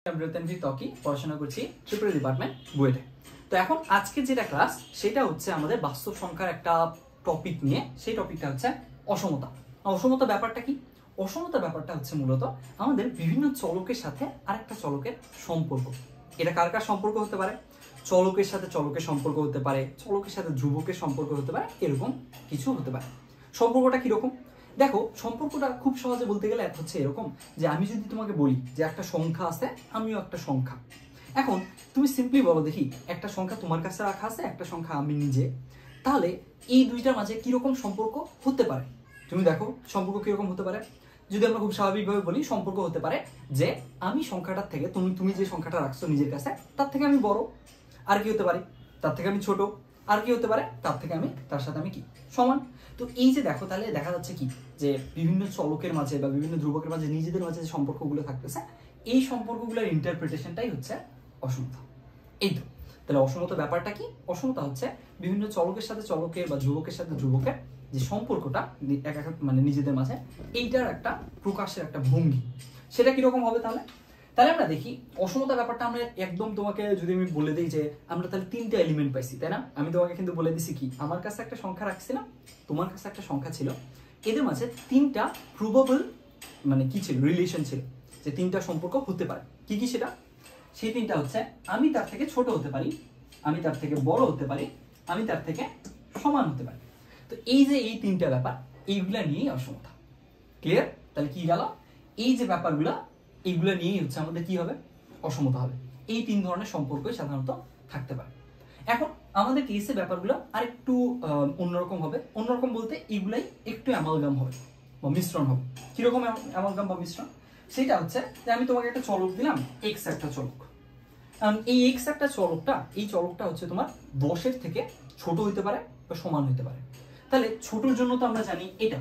পড়াশোনা করছি triple department বুয়েটে। তো এখন আজকে যেটা ক্লাস সেটা হচ্ছে আমাদের বাস্তব সংখ্যার একটা টপিক নিয়ে। সেই টপিকটা হচ্ছে অসমতা। অসমতা ব্যাপারটা কি? অসমতা ব্যাপারটা হচ্ছে মূলত আমাদের বিভিন্ন চলকের সাথে আরেকটা চলকের সম্পর্ক। এটা কার কার সম্পর্ক হতে পারে? চলকের সাথে চলকের সম্পর্ক হতে পারে, চলকের সাথে ধ্রুবকের সম্পর্ক হতে পারে, এরকম কিছু হতে পারে। সম্পর্কটা কিরকম দেখো, সম্পর্কটা খুব সহজে বলতে গেলে হচ্ছে এরকম যে আমি যদি তোমাকে বলি যে একটা সংখ্যা আছে, আমিও একটা সংখ্যা। এখন তুমি সিম্পলি বলো দেখি, একটা সংখ্যা তোমার কাছে রাখা আছে, একটা সংখ্যা আমি নিজে, তাহলে এই দুইটার মাঝে কিরকম সম্পর্ক হতে পারে? তুমি দেখো সম্পর্ক কিরকম হতে পারে। যদি আমরা খুব স্বাভাবিকভাবে বলি, সম্পর্ক হতে পারে যে আমি সংখ্যাটার থেকে তুমি যে সংখ্যাটা রাখছো নিজের কাছে তার থেকে আমি বড়। আর কি হতে পারে? তার থেকে আমি ছোট। আর কি হতে পারে? তার সাথে আমি কি সমান। তো এই যে দেখো, তাহলে দেখা যাচ্ছে কি যে বিভিন্ন চলকের মাঝে বা বিভিন্ন ধ্রুবকের মাঝে নিজেদের মাঝে যে সম্পর্কগুলো থাকতেছে, এই সম্পর্কগুলোর ইন্টারপ্রিটেশনটাই হচ্ছে অসমতা। এই তো, তাহলে অসমতা ব্যাপারটা কি? অসমতা হচ্ছে বিভিন্ন চলকের সাথে চলকের বা ধ্রুবকের সাথে ধ্রুবকের যে সম্পর্কটা মানে নিজেদের মাঝে, এইটার একটা প্রকাশের একটা ভঙ্গি। সেটা কিরকম হবে তাহলে? তাহলে আমরা দেখি অসমতা ব্যাপারটা আমরা একদম তোমাকে যদি আমি বলে দিই যে আমরা তাহলে তিনটা এলিমেন্ট পাইছি, তাই না? আমি তোমাকে কিন্তু বলে দিছি কি, আমার কাছে একটা সংখ্যা রাখছিলাম, তোমার কাছে একটা সংখ্যা ছিল, এদের মাঝে তিনটা প্রবাবল মানে কি ছিল, রিলেশন ছিল, যে তিনটা সম্পর্ক হতে পারে। কি কি সেটা? সেই তিনটা হচ্ছে আমি তার থেকে ছোট হতে পারি, আমি তার থেকে বড় হতে পারি, আমি তার থেকে সমান হতে পারি। তো এই যে এই তিনটা ব্যাপার, এইগুলা নিয়েই অসমতা। ক্লিয়ার? তাহলে কি গেল, এই যে ব্যাপারগুলা, এইগুলা নিয়েই হচ্ছে আমাদের কি হবে, অসমতা হবে। এই তিন ধরনের সম্পর্কই সাধারণত থাকতে পারে। এখন আমাদের কেসে ব্যাপারগুলো আর একটু অন্যরকম হবে। অন্যরকম বলতে এইগুলাই একটু অ্যামালগাম হবে বা মিশ্রণ হবে। কিরকম অ্যামালগাম বা মিশ্রণ? সেটা হচ্ছে যে আমি তোমাকে একটা চলক দিলাম, এক্স একটা চলক। এই এক্স একটা চলকটা, এই চলকটা হচ্ছে তোমার 10-এর থেকে ছোট হইতে পারে বা সমান হইতে পারে। তাহলে ছোটর জন্য তো আমরা জানি এটা,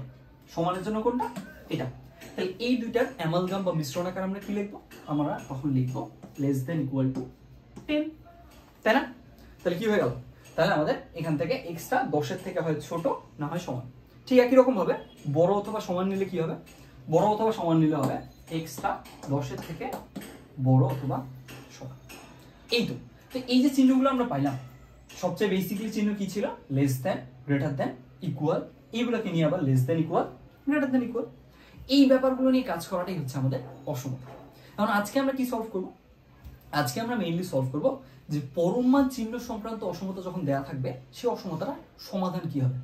সমানের জন্য কোনটা? এটা। তাহলে এই দুইটার অ্যামালগাম বা মিশ্রণ আকার আমরা কি লিখবো? আমরা তখন লিখবো লেস দেন ইকুয়াল টু 10, তাই না? তাহলে কি হয়ে গেল? তাহলে আমাদের এখান থেকে এক্সটা 10-এর থেকে হয় ছোট, না হয় সমান। ঠিক একই রকম হবে বড় অথবা সমান নিলে কি হবে? বড় অথবা সমান নিলে হবে এক্সটা 10-এর থেকে বড় অথবা সমান। এই তো। তো এই যে চিহ্নগুলো আমরা পাইলাম, সবচেয়ে বেসিক্যালি চিহ্ন কি ছিল? Less than, greater than, equal. এইগুলোকে নিয়ে আবার less than, equal, greater than, equal, এই ব্যাপারগুলো নিয়ে কাজ করাটাই হচ্ছে আমাদের অসমতা। এখন আজকে আমরা কি সলভ করব? আজকে আমরা মেইনলি সলভ করব যে পরম মান চিহ্ন সংক্রান্ত অসমতা যখন দেয়া থাকবে, সেই অসমতাটা সমাধান কি হবে।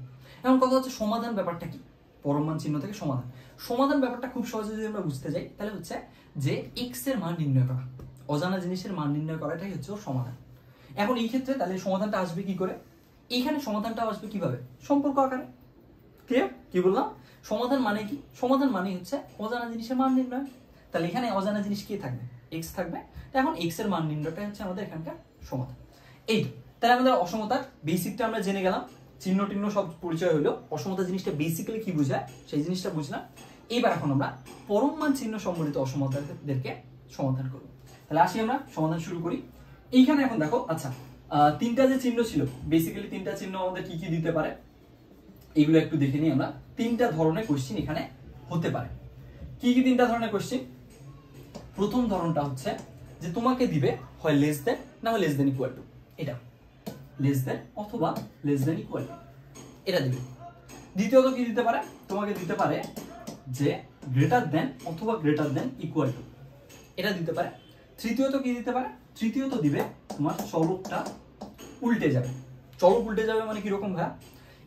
এখন কথা হচ্ছে সমাধান ব্যাপারটা কি? পরম মান চিহ্ন থেকে সমাধান। সমাধান ব্যাপারটা খুব সহজে যদি আমরা বুঝতে যাই, তাহলে হচ্ছে যে এক্স এর মান নির্ণয় করা, অজানা জিনিসের মান নির্ণয় করাটাই হচ্ছে সমাধান। এখন এই ক্ষেত্রে তাহলে সমাধানটা আসবে কি করে? এইখানে সমাধানটা আসবে কিভাবে? সম্পর্ক আকারে। ক্লিয়ার? কি বললাম? সমাধান মানে কি? সমাধান মানে হচ্ছে অজানা জিনিসের মান নির্ণয়। তাহলে এখানে অজানা জিনিস কি থাকবে? এক্স থাকবে। এখন এক্স এর মান নির্ণয়টা হচ্ছে আমাদের এখানকার সমাধান। এই তো। তাহলে আমাদের অসমতার বেসিকটা আমরা জেনে গেলাম, চিহ্ন টিহ্ন সব পরিচয় হলো। অসমতা জিনিসটা বেসিক্যালি কি বোঝায় সেই জিনিসটা বুঝলাম। এইবার এখন আমরা পরম মান চিহ্ন সম্বলিত অসমতাদেরকে সমাধান করব। তাহলে আসি আমরা সমাধান শুরু করি। এইখানে এখন দেখো, আচ্ছা তিনটা যে চিহ্ন ছিল, বেসিক্যালি তিনটা চিহ্ন আমাদের কি কি দিতে পারে এইগুলো একটু দেখে নিই আমরা। তিনটা ধরনের কোশ্চেন এখানে হতে পারে। কি কি তিনটা ধরনের কোশ্চেন? প্রথম ধরনটা হচ্ছে যে তোমাকে দিবে হয় লেস দেন, না হয় লেস দেন ইকুয়াল টু। এটা লেস দেন অথবা লেস দেন ইকুয়াল টু, এটা দিবে। দ্বিতীয়ত কি দিতে পারে? তোমাকে দিতে পারে যে গ্রেটার দেন অথবা গ্রেটার দেন ইকুয়াল টু, এটা দিতে পারে। তৃতীয়ত কি দিতে পারে? তৃতীয়ত দিবে তোমার চলকটা উল্টে যাবে। চলক উল্টে যাবে মানে কিরকম ভাইয়া?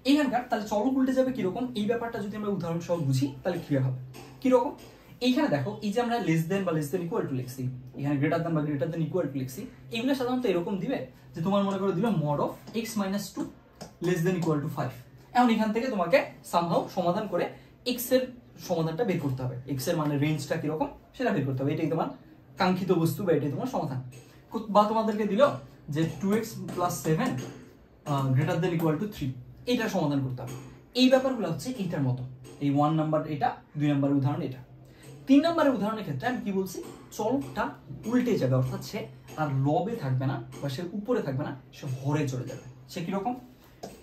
এইখানকার তাহলে চলক উল্টে যাবে কিরকম, এই ব্যাপারটা যদি আমরা উদাহরণ সহ বুঝি তাহলে ক্লিয়ার হবে। কিরকম? এইখানে দেখো, এই যে আমরা লেস দেন বা লেস দেন ইকুয়াল টু লিখছি, এখানে গ্রেটার দেন বা গ্রেটার দেন ইকুয়াল টু লিখছি, এগুলো সাধারণত এরকম দিবে যে তোমার মনে করে দিল mod of x - 2 less than equal two 5। এখন এখান থেকে তোমাকে সামহাউ সমাধান করে x এর সমাধানটা বের করতে হবে, x এর মানে রেঞ্জটা কিরকম সেটা বের করতে হবে। এটাই তোমার কাঙ্ক্ষিত বস্তু বা এটাই তোমার সমাধান। বা তোমাদেরকে দিল যে 2x + 7 greater than equal two 3, এটা সমাধান করতে হবে। এই ব্যাপারগুলো হচ্ছে এইটার মতো। এই 1 নাম্বার এটা, 2 নাম্বারের উদাহরণ এটা। 3 নাম্বারের উদাহরণের ক্ষেত্রে আমি কি বলছি? চলকটা উল্টে যাবে, অর্থাৎ সে আর লবে থাকবে না বা সে উপরে থাকবে না, সে হরে চলে যাবে। সে কিরকম?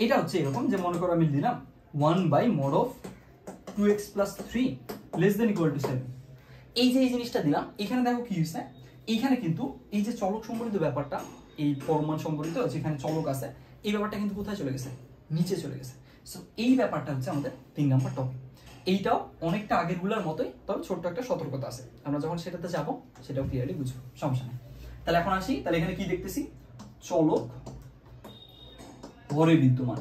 এটা হচ্ছে এরকম যে মনে করো আমি দিলাম 1/mod of 2x + 3 less than equal two 7। এই যে এই জিনিসটা দিলাম, এখানে দেখো কি হয়েছে, এইখানে কিন্তু এই যে চলক সম্বলিত ব্যাপারটা, এই পরমাণু সম্বলিত যেখানে চলক আছে, এই ব্যাপারটা কিন্তু কোথায় চলে গেছে, নিচে চলে গেছে। সো এই ব্যাপারটা হচ্ছে আমাদের 3 নম্বর টপিক। এইটাও অনেকটা আগের গুলার মতোই, তবে ছোট্ট একটা সতর্কতা আছে, আমরা যখন সেটাতে যাব সেটাও ক্লিয়ারলি বুঝবো, সমস্যা নেই। তাহলে এখন আসি, তাহলে এখানে কি দেখতেছি, চলক ভরে বিদ্যমান,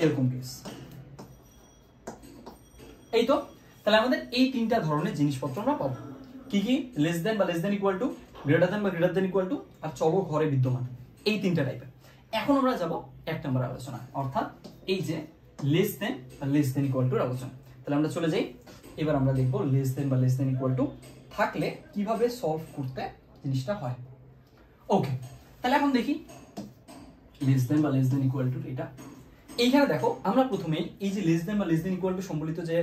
এরকম কেস। এই তো, তাহলে আমাদের এই 3টা ধরনের জিনিসপত্র আমরা পাবো। কি কি? লেস দেন বা less than equal two, greater than বা গ্রেটার দেন ইকুয়াল টু, আর চলক ঘরে বিদ্যমান, এই 3টা টাইপের। এখন আমরা যাব 1 নম্বর আলোচনা, অর্থাৎ এই যে লেস দেন বা লেস দেন ইকুয়াল টুর আলোচনা। তাহলে আমরা চলে যাই, এবার আমরা দেখবো লেস দেন বা লেস দেন ইকুয়াল টু থাকলে কিভাবে সলভ করতে জিনিসটা হয়। ওকে, তাহলে এখন দেখি লেস দেন বা লেস দেন ইকুয়াল টু এটা। এইখানে দেখো, আমরা প্রথমে এই যে লেস দেন বা লেস দেন ইকুয়াল টু সম্বলিত যে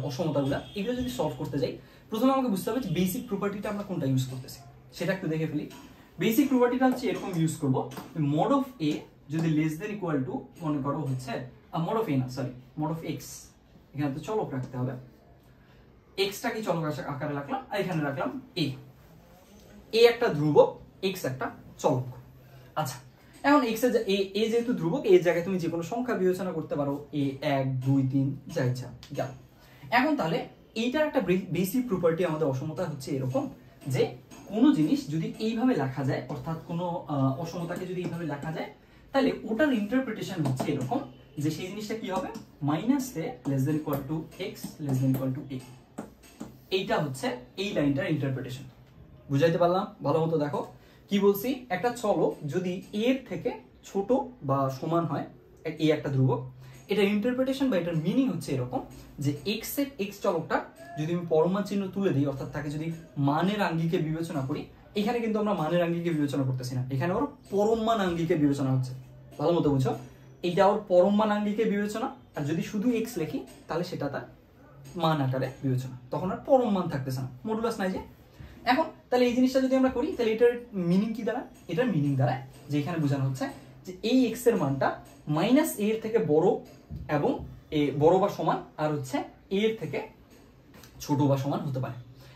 অসমতাগুলো, এগুলো যদি সলভ করতে যাই, প্রথমে আমাকে বুঝতে হবে যে বেসিক প্রপার্টিটা আমরা কোনটা ইউজ করতেছি, সেটা একটু দেখে ফেলি। বেসিক প্রপার্টিটা হচ্ছে এরকম ইউজ করব, মড অফ এ যদি লেস দেন ইকুয়াল টু মনে করো হচ্ছে মড অফ এ না, সরি, মড অফ এক্স, এখানে তো চলক রাখতে হবে, এক্সটা কি চলক আকারে রাখলাম, আর এখানে রাখলাম এ। এ একটা ধ্রুবক, এক্স একটা চলক। আচ্ছা, এখন এক্স এ যেহেতু ধ্রুবক, এর জায়গায় তুমি যে কোনো সংখ্যা বিবেচনা করতে পারো, এ 1 2 3 যা ইচ্ছা গেল। এখন তাহলে এইটার একটা বেসিক প্রপার্টি আমাদের অসমতা হচ্ছে এরকম যে কোনো জিনিস যদি এইভাবে লেখা যায়, অর্থাৎ কোনো অসমতাকে যদি এইভাবে লেখা যায়, তাহলে ওটার ইন্টারপ্রিটেশন হচ্ছে এরকম যে সেই জিনিসটা কি হবে, minus A less than equal to X less than equal to A. এইটা হচ্ছে এই লাইনটার ইন্টারপ্রিটেশন। বুঝাইতে পারলাম? ভালো মতো দেখো কি বলছি, একটা চলক যদি এর থেকে ছোট বা সমান হয়, এ একটা ধ্রুবক, এটার ইন্টারপ্রিটেশন বা এটার মিনিং হচ্ছে এরকম যে এক্স এর এক্স চলকটা যদি আমি পরমাণু চিহ্ন তুলে দিই, অর্থাৎ তাকে যদি মানের আঙ্গিকে বিবেচনা করি, এখানে কিন্তু আমরা মানের আঙ্গিকে বিবেচনা করতেছি না, এখানে ওর পরমাণু আঙ্গিকে বিবেচনা হচ্ছে। ভালো মতো বুঝো, এইটা ওর পরমাণু আঙ্গিকে বিবেচনা, আর যদি শুধু এক্স লিখি তাহলে সেটা তার মান আকারে বিবেচনা, তখন আর পরম মান থাকতেছে না, মডুলাস নাই যে। এখন তাহলে এই জিনিসটা যদি আমরা করি, তাহলে এটার মিনিং কি দাঁড়ায়, এটার মিনিং দাঁড়ায় যে এখানে বোঝানো হচ্ছে যে এই এক্স এর মানটা মাইনাস এ এর থেকে বড় এবং এ বড় বা সমান, আর হচ্ছে এ এর থেকে ছোট বা সমান হতে পারে।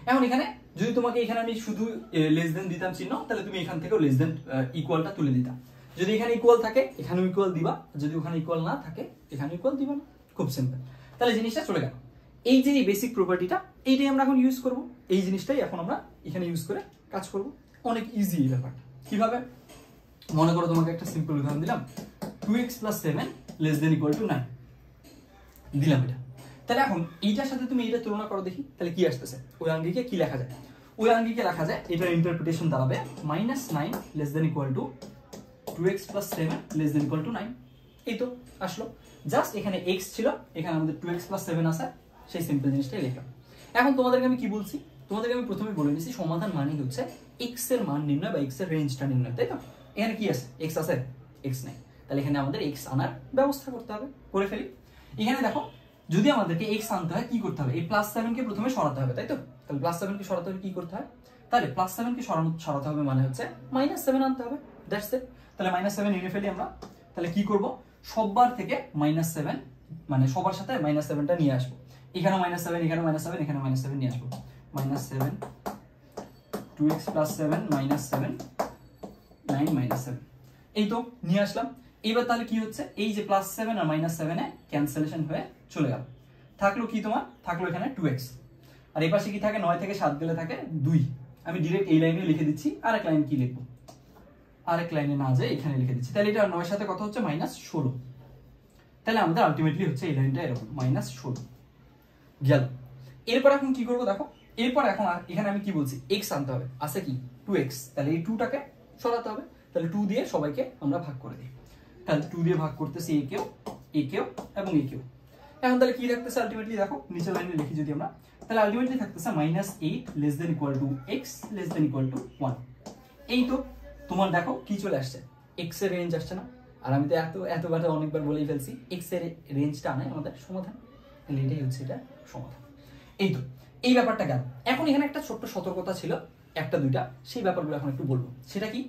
এখন এখানে যদি তোমাকে এখানে আমি শুধু লেস দেন দিতাম চিহ্ন, তাহলে তুমি এখান থেকেও লেস দেন ইকুয়ালটা তুলে দিতাম। যদি এখানে ইকুয়াল থাকে এখানেও ইকুয়াল দিবা, যদি ওখানে ইকুয়াল না থাকে এখানে ইকুয়াল দিবা না, খুব সিম্পল। তাহলে জিনিসটা চলে গেল। এই যে বেসিক প্রপার্টিটা, এইটাই আমরা এখন ইউজ করব, এই জিনিসটাই এখন আমরা এখানে ইউজ করে কাজ করব। অনেক ইজি এই ব্যাপারটা। কিভাবে? মনে করো তোমাকে একটা সিম্পল উদাহরণ দিলাম, 2x + 7 less than equal two 9 দিলাম এটা। তাহলে এখন এইটার সাথে তুমি এইটা তুলনা করো দেখি, তাহলে কি আসতেছে, ওই আঙ্গিকে কি লেখা যায়? ওই আঙ্গিকে লেখা যায়, এটার ইন্টারপ্রিটেশন দাঁড়াবে -9 less than equal two 2x + 7 less than equal two 9। এই তো আসলো, জাস্ট এখানে x ছিল, এখানে আমাদের 2x + 7 আছে, সেই সিম্পল জিনিসটাই লিখলাম। এখন তোমাদেরকে আমি কি বলছি, তোমাদেরকে আমি প্রথমে বলে নিছি সমাধান মানে হচ্ছে x এর মান নির্ণয় বা x এর রেঞ্জটা নির্ণয়, তাই তো? এখানে কি আছে, x আছে, x নাই, তাহলে এখানে আমাদের x আনার ব্যবস্থা করতে হবে, করে ফেলি। এখানে দেখো, যদি আমাদেরকে x আনতে হয় কি করতে হবে, এই +7 কে প্রথমে সরাতে হবে, তাই তো? তাহলে +7 কে সরাতে হলে কি করতে হয়, তাহলে +7 কে সরাতে হবে মানে হচ্ছে -7 আনতে হবে, দ্যাটস ইট। তাহলে -7 এনে ফেলি আমরা। তাহলে কি করব, সববার থেকে -7 মানে সবার সাথে -7টা নিয়ে আসবো, এখানে -7 এখানে -7 এখানে -7 নিয়ে আসবো, -7 2x + 7 -7 9 -7, এই তো নিয়ে আসলাম। এবার তাহলে কি হচ্ছে, এই যে +7 আর -7 এ ক্যান্সেলেশন হয়ে চলে গেল, থাকলো কি তোমার, থাকলো এখানে 2x, আর এই পাশে কি থাকে, 9 থেকে 7 গেলে থাকে 2। আমি ডাইরেক্ট এই লাইনে লিখে দিচ্ছি, আরেক লাইন কি লিখবো, আরেক লাইনে না যায় এখানে লিখে দিচ্ছি, তাহলে এটা 9 সাথে কত হচ্ছে, -16। তাহলে আমাদের আলটিমেটলি হচ্ছে এই লাইনটা এরকম -16 গেল। এরপর এখন কি করব দেখো, এরপর এখন এখানে আমি কি বলছি, x আনতে হবে, আছে কি 2x, তাহলে এই 2টাকে সরাতে হবে, তাহলে 2 দিয়ে সবাইকে আমরা ভাগ করে দিই, তাহলে 2 দিয়ে ভাগ করতেছি a কেও এবং a কেও। এখন তাহলে কি থাকতেছে আলটিমেটলি দেখো, নিচের লাইনে লিখি যদি আমরা, তাহলে আলটিমেটলি থাকতেছে -8 less than equal two x less than equal two 1। এই তো তোমার দেখো কি চলে আসছে, x এর রেঞ্জ আসছে না, আর আমি তো এতবার অনেকবার বলেই ফেলছি, x এর রেঞ্জটা আনাই আমাদের সমাধান, তাহলে এটাই হচ্ছে এটা সমাধান। এই তো এই ব্যাপারটা গেল। এখন এখানে একটা ছোট্ট সতর্কতা ছিল, একটা দুইটা, সেই ব্যাপারগুলো এখন একটু বলবো। সেটা কি,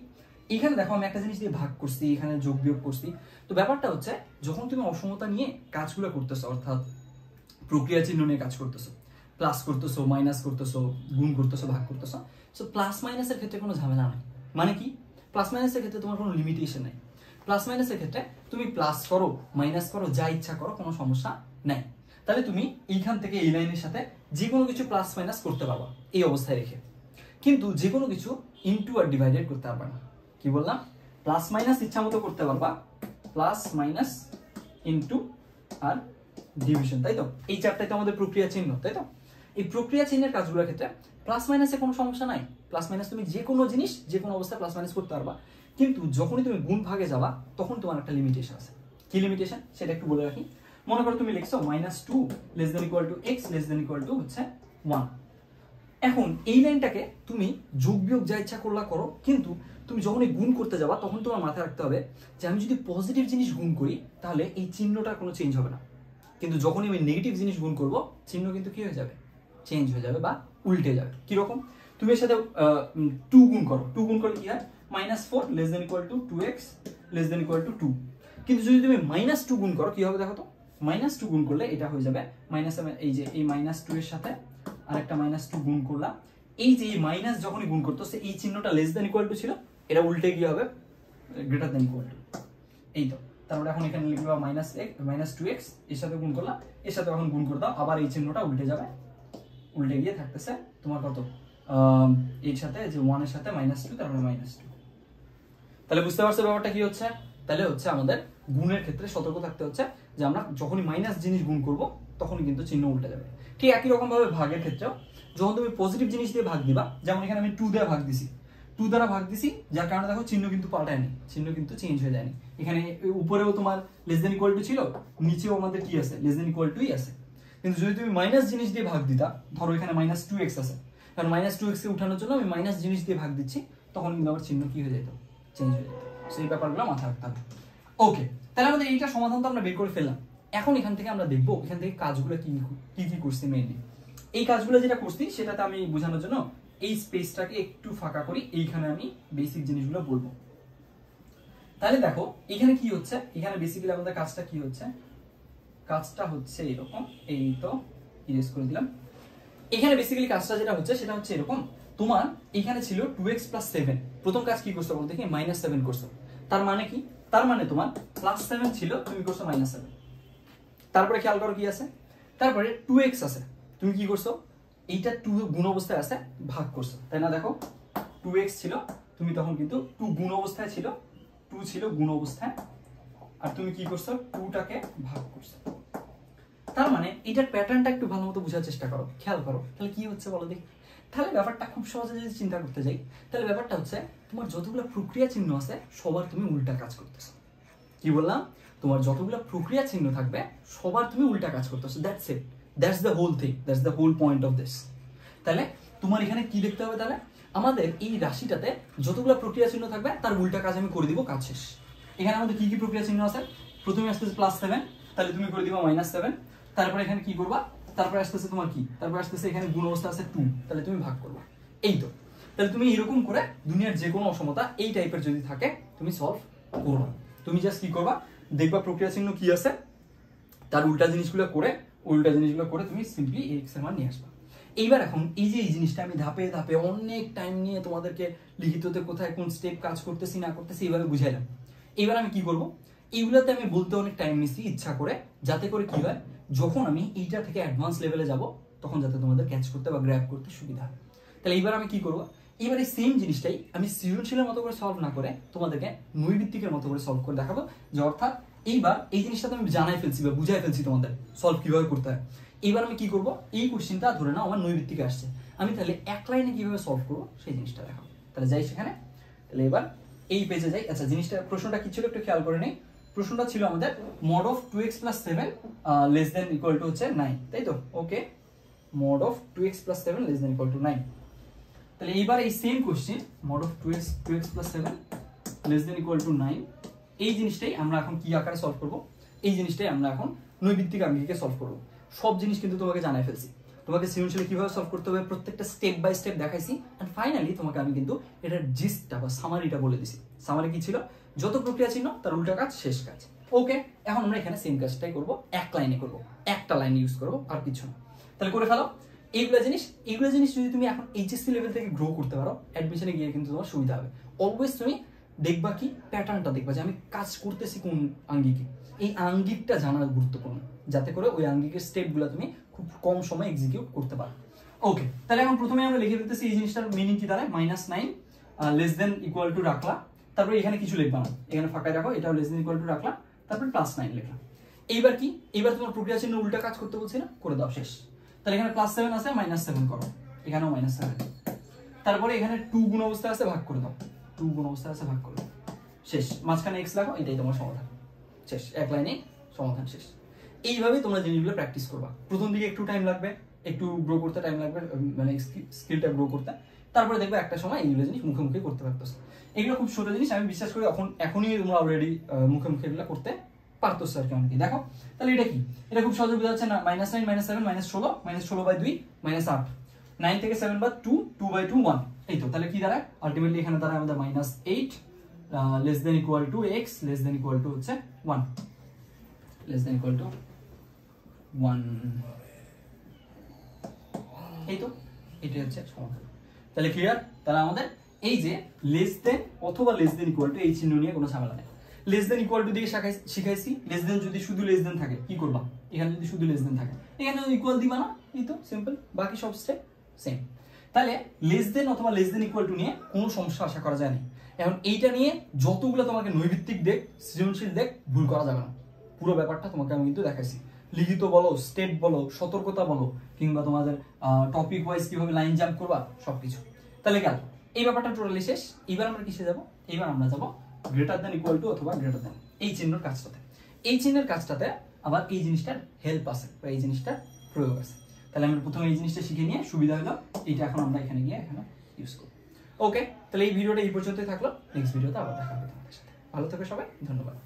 এখানে দেখো আমি একটা জিনিস দিয়ে ভাগ করছি, এখানে যোগ বিয়োগ করছি, তো ব্যাপারটা হচ্ছে যখন তুমি অসমতা নিয়ে কাজগুলো করতেছো, অর্থাৎ প্রক্রিয়া চিহ্ন নিয়ে কাজ করতেছো, প্লাস করতেছো, মাইনাস করতেছো, গুণ করতেছো, ভাগ করতেছো। সো প্লাস মাইনাসের ক্ষেত্রে কোনো ঝামেলা নাই। মানে কি, প্লাস মাইনাসের ক্ষেত্রে তোমার কোনো লিমিটেশন নেই। প্লাস মাইনাসের ক্ষেত্রে তুমি প্লাস করো, মাইনাস করো, যা ইচ্ছা করো, কোনো সমস্যা নাই। তাহলে তুমি এইখান থেকে এই লাইনের সাথে যে কোনো কিছু প্লাস মাইনাস করতে পারবা এই অবস্থায় রেখে, কিন্তু যে কোনো কিছু ইনটু আর ডিভাইডেড করতে পারবা না। কি বললাম? প্লাস মাইনাস ইচ্ছা মতো করতে পারবা, প্লাস মাইনাস ইনটু আর ডিভিশন, তাই তো? এই চারটাই তো আমাদের প্রক্রিয়া চিহ্ন, তাই তো? এই প্রক্রিয়া চিহ্নের কাজগুলোর ক্ষেত্রে প্লাস মাইনাসে কোনো সমস্যা নাই। প্লাস মাইনাস তুমি যে কোনো জিনিস যে কোনো অবস্থায় প্লাস মাইনাস করতে পারবা, কিন্তু যখনই তুমি গুণ ভাগে যাবা তখন তোমার একটা লিমিটেশন আছে। কি লিমিটেশন সেটা একটু বলে রাখি। মনে করো তুমি লিখছো -2 less than equal two x less than equal two হচ্ছে 1। এখন এই লাইনটাকে তুমি যোগ বিয়োগ যা ইচ্ছা করলা করো, কিন্তু তুমি যখনই গুণ করতে যাবা তখন তোমার মাথায় রাখতে হবে যে আমি যদি পজিটিভ জিনিস গুণ করি তাহলে এই চিহ্নটা কোনো চেঞ্জ হবে না, কিন্তু যখনই আমি নেগেটিভ জিনিস গুণ করব চিহ্ন কিন্তু কি হয়ে যাবে? চেঞ্জ হয়ে যাবে বা উল্টে যাবে। কিরকম? তুমি এর সাথে 2 গুণ করো, 2 গুণ করলে কি হয়? -4 less than equal two 2x less than equal two 2। কিন্তু যদি তুমি -2 গুণ করো কি হবে দেখো তো? -2 গুণ করলে এটা হয়ে যাবে মাইনাস, এই যে এই -2 এর সাথে আরেকটা -2 গুণ করলাম, এই যে এই মাইনাস যখনই গুণ করতেছে এই চিহ্নটা লেস দেন ইকুয়াল টু ছিল, এটা উল্টে গিয়ে হবে গ্রেটার দেন ইকুয়াল টু। এই তো, তারপরে এখন এখানে লিখবা -2x, এর সাথে গুণ করলাম, এর সাথে এখন গুণ করে দাও, আবার এই চিহ্নটা উল্টে যাবে, উল্টে গিয়ে থাকতেছে তোমার কত? এর সাথে যে 1 এর সাথে -2, তারপরে -2। তাহলে বুঝতে পারছো ব্যাপারটা কি হচ্ছে? তাহলে হচ্ছে আমাদের গুণের ক্ষেত্রে সতর্ক থাকতে হচ্ছে যে আমরা যখনই মাইনাস জিনিস গুণ করব তখনই কিন্তু চিহ্ন উল্টে যাবে। ঠিক একই রকম ভাবে ভাগের ক্ষেত্রেও যখন তুমি পজিটিভ জিনিস দিয়ে ভাগ দিবা, যেমন এখানে আমি 2 দিয়ে ভাগ দিছি, 2 দ্বারা ভাগ দিছি, যার কারণে দেখো চিহ্ন কিন্তু পাল্টায়নি, চিহ্ন কিন্তু চেঞ্জ হয়ে যায়নি। এখানে উপরেও তোমার লেস দেন ইকুয়াল টু ছিল, নিচেও আমাদের কি আছে? লেস দেন ইকুয়াল টুই আছে। কিন্তু যদি তুমি মাইনাস জিনিস দিয়ে ভাগ দিতা, ধরো এখানে -2x আছে, কারণ -2x কে উঠানোর জন্য আমি মাইনাস জিনিস দিয়ে ভাগ দিচ্ছি, তখন কিন্তু আমার চিহ্ন কি হয়ে যেত? চেঞ্জ হয়ে যেত। সেই ব্যাপারগুলো মাথায় রাখতে হবে। ওকে, তাহলে আমাদের এইটা সমাধান তো আমরা বের করে ফেললাম। এখন এখান থেকে আমরা দেখবো এখান থেকে কাজগুলো কি কি করছি মেইনলি। এই কাজগুলো যেটা করছি সেটাতে আমি বোঝানোর জন্য এই স্পেসটাকে একটু ফাঁকা করি, এইখানে আমি বেসিক জিনিসগুলো বলবো। তাহলে দেখো এখানে কি হচ্ছে, এখানে বেসিক্যালি আমাদের কাজটা কি হচ্ছে? কাজটা হচ্ছে এরকম, এই তো ইরেজ করে দিলাম। এখানে বেসিক্যালি কাজটা যেটা হচ্ছে সেটা হচ্ছে এরকম, তোমার এখানে ছিল 2x + 7, প্রথম কাজ কি করছো বলতে দেখি? -7 করছো। তার মানে কি? তার মানে তোমার +7 ছিল, তুমি করছো -7। তারপরে খেয়াল করো কি আছে, তারপরে 2x আছে, তুমি কি করছো? এইটা 2 গুণ অবস্থায় আছে, ভাগ করছো, তাই না? দেখো 2x ছিল, তুমি তখন কিন্তু 2 গুণ অবস্থায় ছিল, 2 ছিল গুণ অবস্থায়, আর তুমি কি করছো? 2টাকে ভাগ করছো। তার মানে এটার প্যাটার্নটা একটু ভালোমতো বোঝার চেষ্টা করো, খেয়াল করো, তাহলে কি হচ্ছে বলো দেখি। তাহলে ব্যাপারটা খুব সহজে যদি চিন্তা করতে যাই, তাহলে ব্যাপারটা হচ্ছে তোমার যতগুলো প্রক্রিয়া চিহ্ন আছে সবার তুমি উল্টা কাজ করতেছো। কি বললাম? তোমার যতগুলো প্রক্রিয়া চিহ্ন থাকবে সবার তুমি উল্টা কাজ করতেছো। That's it, that's the whole thing, that's the whole point of this. তাহলে তোমার এখানে কি লিখতে হবে? তাহলে আমাদের এই রাশিটাতে যতগুলো প্রক্রিয়া চিহ্ন থাকবে তার উল্টা কাজ আমি করে দিব, কাজ শেষ। এখানে আমাদের কি কি প্রক্রিয়া চিহ্ন আছে? প্রথমে আসতেছে +7, তাহলে তুমি করে দিবা -7। তারপরে এখানে কি করবা? তারপরে আসতেছে তোমার কি? তারপরে আসতেছে এখানে গুণ অবস্থা আছে 2, তাহলে তুমি ভাগ করবা। এই তো, তাহলে তুমি এরকম করে দুনিয়ার যে কোনো অসমতা এই টাইপের যদি থাকে তুমি সলভ করবা। তুমি জাস্ট কি করবা? দেখবা প্রক্রিয়া চিহ্ন কি আছে, তার উল্টা জিনিসগুলো করে, উল্টা জিনিসগুলো করে তুমি সিম্পলি x এর মান নিয়ে আসবা। এইবার এখন এই যে এই জিনিসটা আমি ধাপে ধাপে অনেক টাইম নিয়ে তোমাদেরকে লিখিততে কোথায় কোন স্টেপ কাজ করতেছি না করতেছি এইভাবে বুঝাইলাম। এইবার আমি কি করব? এইগুলোতে আমি বলতে অনেক টাইম নিছি ইচ্ছা করে, যাতে করে কি হয়, যখন আমি এইটা থেকে অ্যাডভান্স লেভেলে যাব তখন যাতে তোমাদের ক্যাচ করতে বা গ্র্যাব করতে সুবিধা হয়। তাহলে এইবার আমি কি করব? এবারে সেম জিনিসটাই আমি সৃজনশীলের মতো করে সলভ না করে তোমাদেরকে নৈর্ভিত্তিকের মতো করে সলভ করে দেখাবো, যে অর্থাৎ এইবার এই জিনিসটা তো আমি জানাই ফেলছি বা বুঝাই ফেলছি তোমাদের সলভ কিভাবে করতে হয়। এইবার আমি কি করব? এই কোশ্চেনটা ধরে নাও আমার নৈর্ভিত্তিকে আসছে, আমি তাহলে এক লাইনে কিভাবে সলভ করবো সেই জিনিসটা দেখাবো। তাহলে যাই সেখানে, তাহলে এবার এই পেজে যাই। আচ্ছা, জিনিসটা প্রশ্নটা কি ছিল একটু খেয়াল করে নেই। প্রশ্নটা ছিল আমাদের mod of 2x + 7 less than equal to হচ্ছে 9, তাই তো? ওকে, mod of 2x + 7 less than equal to 9। তাহলে এইবার এই same question mod of 2x + 7 less than equal to 9, এই জিনিসটাই আমরা এখন কি আকারে সলভ করব? এই জিনিসটাই আমরা এখন নৈর্ভিত্তিক আঙ্গিকে সলভ করব। সব জিনিস কিন্তু তোমাকে জানাই ফেলছি, তোমাকে সৃজনশীলে কিভাবে সলভ করতে হবে প্রত্যেকটা স্টেপ বাই স্টেপ দেখাইছি, এন্ড ফাইনালি তোমাকে আমি কিন্তু এটার জিস্টটা বা সামারিটা বলে দিছি। সামারি কি ছিল? যত প্রক্রিয়া চিহ্ন তার উল্টা কাজ, শেষ কাজ। ওকে, এখন আমরা এখানে সেম কাজটাই করব, এক লাইনে করব, একটা লাইন ইউজ করব, আর কিছু না। তাহলে করে ফেলো। এইগুলো জিনিস যদি তুমি এখন এইচএসসি লেভেল থেকে গ্রো করতে পারো, অ্যাডমিশনে গিয়ে কিন্তু তোমার সুবিধা হবে। অলওয়েজ তুমি দেখবা কি প্যাটার্নটা দেখবা যে আমি কাজ করতেছি কোন আঙ্গিকে, এই আঙ্গিকটা জানা গুরুত্বপূর্ণ, যাতে করে ওই আঙ্গিকের স্টেপগুলো তুমি খুব কম সময় এক্সিকিউট করতে পারো। ওকে, তাহলে এখন প্রথমে আমরা লিখে দিতেছি এই জিনিসটার মিনিং কি দাঁড়ায়, -9 লেস দেন ইকুয়াল টু রাখলা, তারপরে এখানে কিছু লিখবা না, এখানে ফাঁকায় রাখো, এটাও লেস দেন ইকুয়াল টু রাখলা, তারপরে +9 লিখলাম। এইবার কি, এইবার তোমার প্রক্রিয়া চিহ্ন উল্টা কাজ করতে বলছি না, করে দাও, শেষ। তাহলে এখানে +7 আছে, -7 করো, এখানেও -7, তারপরে এখানে 2 গুণ অবস্থা আছে, ভাগ করে দাও, 2 গুণ অবস্থা আছে, ভাগ করে দাও, শেষ। মাঝখানে x লাগাও, এটাই তোমার সমাধান, শেষ। এক লাইনে সমাধান শেষ। এইভাবেই তোমরা জিনিসগুলো প্র্যাকটিস করবা। প্রথম দিকে একটু টাইম লাগবে, একটু গ্রো করতে টাইম লাগবে, মানে স্কিলটা গ্রো করতে, তারপরে দেখবে একটা সময় এইগুলো জিনিস মুখে মুখে করতে পারতেছ। এগুলো খুব ছোট জিনিস, আমি বিশ্বাস করি এখনই তোমরা অলরেডি মুখে মুখে এগুলো করতে পারতেছ আর কি অনেকেই। দেখো তাহলে এটা কি, এটা খুব সহজে বোঝা যাচ্ছে না, -9 -7 -16 -16/2 -8, 9 থেকে 7 বাদ 2, 2/2 1, এই তো। তাহলে কি দাঁড়ায় আলটিমেটলি, এখানে দাঁড়ায় আমাদের -8 less than equal two x less than equal two হচ্ছে 1, লেস দেন ইকুয়াল টু 1, এই তো, এটাই হচ্ছে সমাধান। তাহলে ক্লিয়ার? তাহলে আমাদের এই যে লেস দেন অথবা লেস দেন ইকুয়াল টু, এই চিহ্ন নিয়ে কোনো ঝামেলা নেই। লেস দেন ইকুয়াল টু দিয়ে শিখাইছি, লেস দেন যদি শুধু লেস দেন থাকে কি করবা, এখানে যদি শুধু লেস দেন থাকে এখানে ইকুয়াল দিবা না, এই তো সিম্পল, বাকি সব স্টেপ সেম। তাহলে লেস দেন অথবা লেস দেন ইকুয়াল টু নিয়ে কোনো সমস্যা আশা করা যায় না। এখন এইটা নিয়ে যতগুলো তোমাকে নৈর্ভিত্তিক দেখ, সৃজনশীল দেখ, ভুল করা যাবে না। পুরো ব্যাপারটা তোমাকে আমি কিন্তু দেখাইছি, লিখিত বলো, স্টেপ বলো, সতর্কতা বলো, কিংবা তোমাদের টপিক ওয়াইজ কিভাবে লাইন জাম্প করবা, সবকিছু। তাহলে গেল এই ব্যাপারটা টোটালি শেষ। এবার আমরা কিসে যাব, এবার আমরা যাব গ্রেটার দেন ইকুয়াল টু অথবা গ্রেটার দেন, এই চিহ্নের কাজটাতে। এই চিহ্নের কাজটাতে আবার এই জিনিসটার হেল্প আছে বা এই জিনিসটার প্রয়োগ আছে। তাহলে আমরা প্রথমে এই জিনিসটা শিখে নিয়ে সুবিধা হলো, এটা এখন আমরা এখানে গিয়ে এখানে ইউজ করব। ওকে, তাহলে এই ভিডিওটা এই পর্যন্তই থাকলো, নেক্সট ভিডিওতে আবার দেখা হবে তোমাদের সাথে। ভালো থেকো সবাই, ধন্যবাদ।